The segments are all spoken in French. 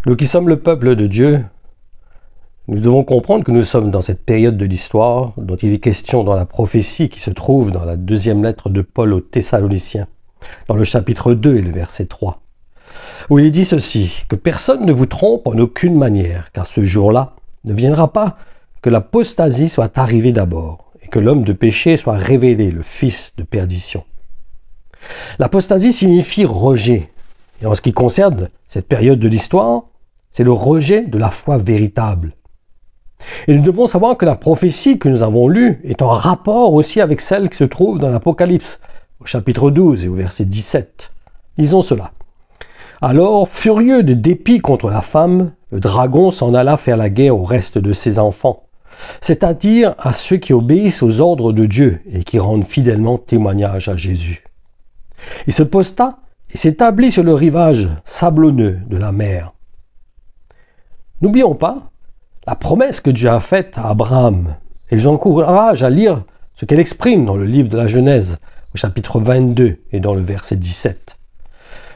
Nous qui sommes le peuple de Dieu, nous devons comprendre que nous sommes dans cette période de l'histoire dont il est question dans la prophétie qui se trouve dans la deuxième lettre de Paul aux Thessaloniciens, dans le chapitre 2 et le verset 3, où il est dit ceci, que personne ne vous trompe en aucune manière, car ce jour-là ne viendra pas que l'apostasie soit arrivée d'abord, et que l'homme de péché soit révélé, le fils de perdition. L'apostasie signifie rejet, et en ce qui concerne cette période de l'histoire, c'est le rejet de la foi véritable. Et nous devons savoir que la prophétie que nous avons lue est en rapport aussi avec celle qui se trouve dans l'Apocalypse, au chapitre 12 et au verset 17. Lisons cela. Alors, furieux de dépit contre la femme, le dragon s'en alla faire la guerre au reste de ses enfants, c'est-à-dire à ceux qui obéissent aux ordres de Dieu et qui rendent fidèlement témoignage à Jésus. Il se posta et s'établit sur le rivage sablonneux de la mer. N'oublions pas la promesse que Dieu a faite à Abraham. Et je vous encourage à lire ce qu'elle exprime dans le livre de la Genèse, au chapitre 22 et dans le verset 17.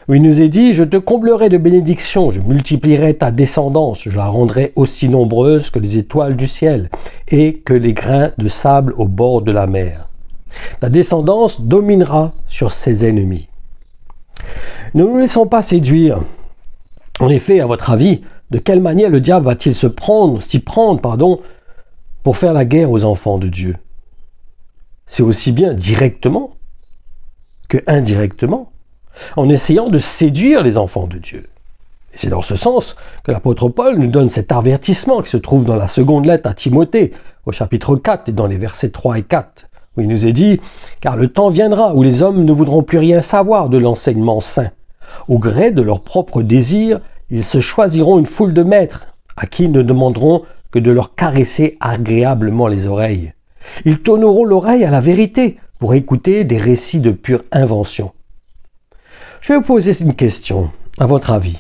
Où il nous est dit « Je te comblerai de bénédictions, je multiplierai ta descendance, je la rendrai aussi nombreuse que les étoiles du ciel et que les grains de sable au bord de la mer. Ta descendance dominera sur ses ennemis. » Ne nous laissons pas séduire. En effet, à votre avis, de quelle manière le diable va-t-il s'y prendre, pour faire la guerre aux enfants de Dieu? C'est aussi bien directement que indirectement, en essayant de séduire les enfants de Dieu. Et c'est dans ce sens que l'apôtre Paul nous donne cet avertissement qui se trouve dans la seconde lettre à Timothée, au chapitre 4 et dans les versets 3 et 4, où il nous est dit « Car le temps viendra où les hommes ne voudront plus rien savoir de l'enseignement saint. Au gré de leurs propres désirs, ils se choisiront une foule de maîtres, à qui ils ne demanderont que de leur caresser agréablement les oreilles. Ils tourneront l'oreille à la vérité pour écouter des récits de pure invention. » Je vais vous poser une question, à votre avis.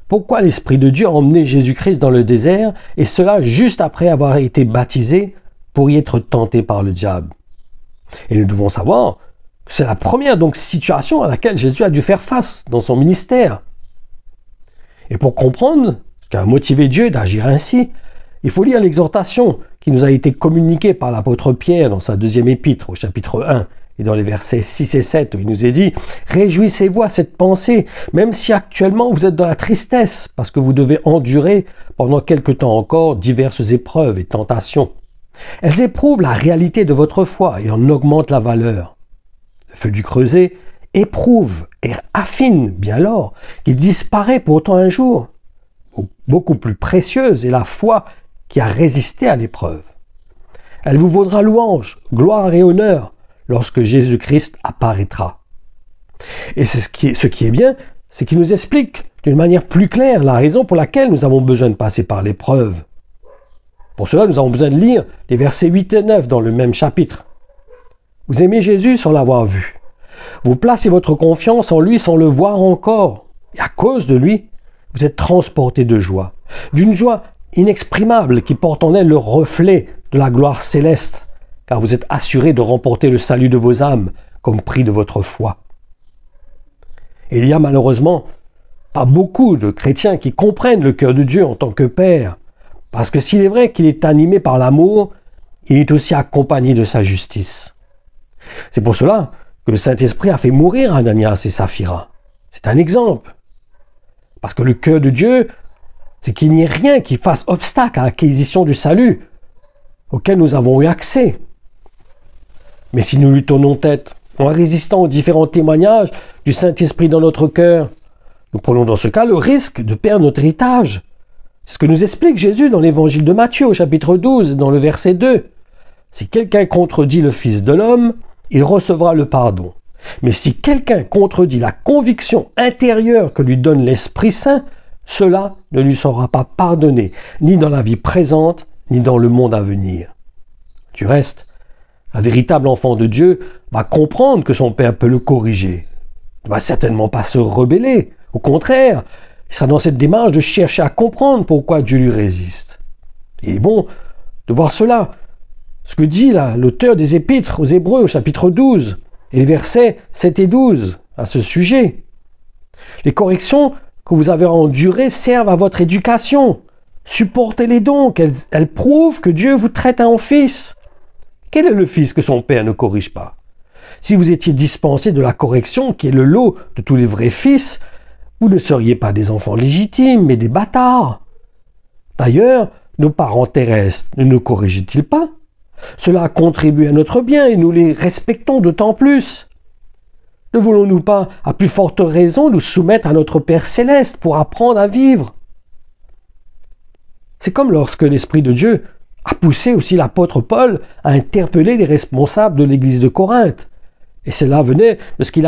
Pourquoi l'Esprit de Dieu a emmené Jésus-Christ dans le désert, et cela juste après avoir été baptisé, pour y être tenté par le diable? Et nous devons savoir que c'est la première situation à laquelle Jésus a dû faire face dans son ministère. Et pour comprendre ce qui a motivé Dieu d'agir ainsi, il faut lire l'exhortation qui nous a été communiquée par l'apôtre Pierre dans sa deuxième épître, au chapitre 1, et dans les versets 6 et 7, où il nous est dit « Réjouissez-vous à cette pensée, même si actuellement vous êtes dans la tristesse, parce que vous devez endurer pendant quelque temps encore diverses épreuves et tentations. Elles éprouvent la réalité de votre foi et en augmentent la valeur. Le feu du creuset éprouve et affine bien l'or, qui disparaît pourtant un jour. Beaucoup plus précieuse est la foi qui a résisté à l'épreuve. Elle vous vaudra louange, gloire et honneur lorsque Jésus-Christ apparaîtra. » Et c'est ce qui est bien, c'est qu'il nous explique d'une manière plus claire la raison pour laquelle nous avons besoin de passer par l'épreuve. Pour cela, nous avons besoin de lire les versets 8 et 9 dans le même chapitre. Vous aimez Jésus sans l'avoir vu. Vous placez votre confiance en lui sans le voir encore. Et à cause de lui, vous êtes transportés de joie. D'une joie inexprimable qui porte en elle le reflet de la gloire céleste, car vous êtes assurés de remporter le salut de vos âmes comme prix de votre foi. Et il y a malheureusement pas beaucoup de chrétiens qui comprennent le cœur de Dieu en tant que Père, parce que s'il est vrai qu'il est animé par l'amour, il est aussi accompagné de sa justice. C'est pour cela que le Saint-Esprit a fait mourir Ananias et Saphira. C'est un exemple. Parce que le cœur de Dieu, c'est qu'il n'y ait rien qui fasse obstacle à l'acquisition du salut auquel nous avons eu accès. Mais si nous lui tournons tête en résistant aux différents témoignages du Saint-Esprit dans notre cœur, nous prenons dans ce cas le risque de perdre notre héritage. C'est ce que nous explique Jésus dans l'évangile de Matthieu au chapitre 12, dans le verset 2. Si quelqu'un contredit le Fils de l'homme, il recevra le pardon. Mais si quelqu'un contredit la conviction intérieure que lui donne l'Esprit Saint, cela ne lui sera pas pardonné, ni dans la vie présente, ni dans le monde à venir. Du reste, un véritable enfant de Dieu va comprendre que son Père peut le corriger. Il ne va certainement pas se rebeller. Au contraire, il sera dans cette démarche de chercher à comprendre pourquoi Dieu lui résiste. Il est bon de voir cela. Ce que dit là l'auteur des Épîtres aux Hébreux au chapitre 12 et les versets 7 et 12 à ce sujet. Les corrections que vous avez endurées servent à votre éducation. Supportez-les donc, elles prouvent que Dieu vous traite en fils. Quel est le fils que son père ne corrige pas? Si vous étiez dispensé de la correction, qui est le lot de tous les vrais fils, vous ne seriez pas des enfants légitimes, mais des bâtards. D'ailleurs, nos parents terrestres ne nous corrigent-ils pas? Cela a contribué à notre bien et nous les respectons d'autant plus. Ne voulons-nous pas, à plus forte raison, nous soumettre à notre Père céleste pour apprendre à vivre? C'est comme lorsque l'Esprit de Dieu a poussé aussi l'apôtre Paul à interpeller les responsables de l'église de Corinthe. Et cela venait de ce qu'ils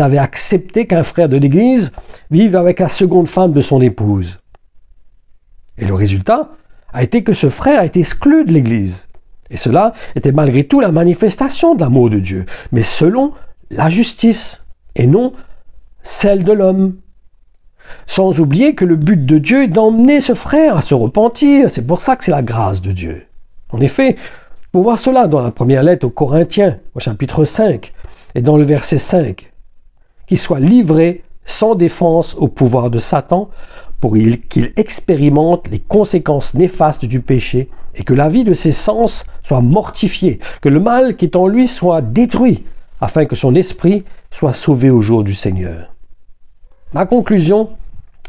avaient accepté qu'un frère de l'église vive avec la seconde femme de son épouse. Et le résultat a été que ce frère a été exclu de l'église. Et cela était malgré tout la manifestation de l'amour de Dieu, mais selon la justice, et non celle de l'homme. Sans oublier que le but de Dieu est d'emmener ce frère à se repentir. C'est pour ça que c'est la grâce de Dieu. En effet, pour voir cela dans la première lettre aux Corinthiens, au chapitre 5, et dans le verset 5, qu'il soit livré sans défense au pouvoir de Satan, pour qu'il expérimente les conséquences néfastes du péché, et que la vie de ses sens soit mortifiée, que le mal qui est en lui soit détruit, afin que son esprit soit sauvé au jour du Seigneur. Ma conclusion,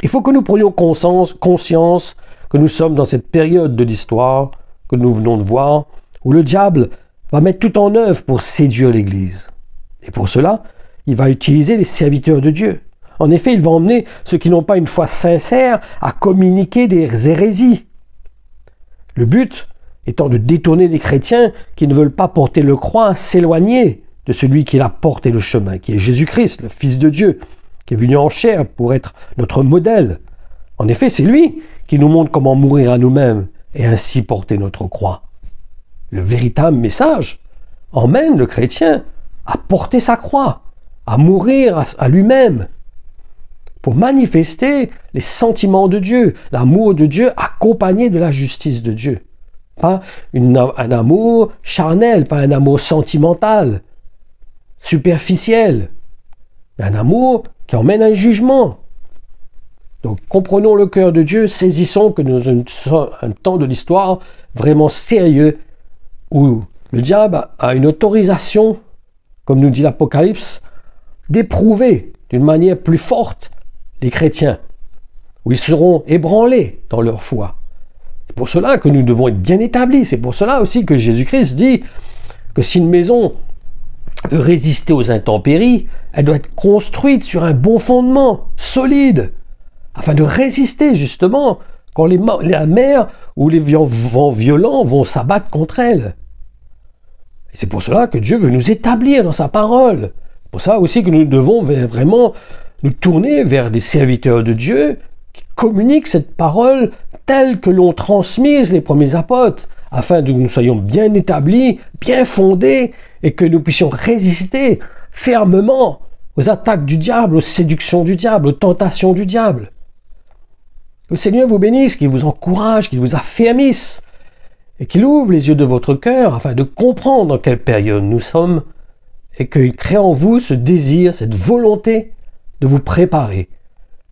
il faut que nous prenions conscience que nous sommes dans cette période de l'histoire que nous venons de voir, où le diable va mettre tout en œuvre pour séduire l'Église. Et pour cela, il va utiliser les serviteurs de Dieu. En effet, il va emmener ceux qui n'ont pas une foi sincère à communiquer des hérésies. Le but étant de détourner les chrétiens qui ne veulent pas porter le croix à s'éloigner de celui qui a porté le chemin, qui est Jésus-Christ, le Fils de Dieu, qui est venu en chair pour être notre modèle. En effet, c'est lui qui nous montre comment mourir à nous-mêmes et ainsi porter notre croix. Le véritable message emmène le chrétien à porter sa croix, à mourir à lui-même, pour manifester les sentiments de Dieu, l'amour de Dieu accompagné de la justice de Dieu. Pas un amour charnel, pas un amour sentimental, superficiel, mais un amour qui emmène un jugement. Donc comprenons le cœur de Dieu, saisissons que nous sommes un temps de l'histoire vraiment sérieux où le diable a une autorisation, comme nous dit l'Apocalypse, d'éprouver d'une manière plus forte les chrétiens, où ils seront ébranlés dans leur foi. C'est pour cela que nous devons être bien établis. C'est pour cela aussi que Jésus-Christ dit que si une maison veut résister aux intempéries, elle doit être construite sur un bon fondement, solide, afin de résister justement quand la mer ou les vents violents vont s'abattre contre elle. Et c'est pour cela que Dieu veut nous établir dans sa parole. C'est pour ça aussi que nous devons vraiment nous tourner vers des serviteurs de Dieu qui communiquent cette parole telle que l'ont transmise les premiers apôtres, afin que nous soyons bien établis, bien fondés, et que nous puissions résister fermement aux attaques du diable, aux séductions du diable, aux tentations du diable. Que le Seigneur vous bénisse, qu'il vous encourage, qu'il vous affermisse, et qu'il ouvre les yeux de votre cœur afin de comprendre dans quelle période nous sommes, et qu'il crée en vous ce désir, cette volonté de vous préparer,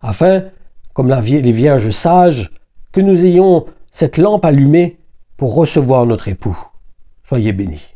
afin, comme les vierges sages, que nous ayons cette lampe allumée pour recevoir notre époux. Soyez bénis.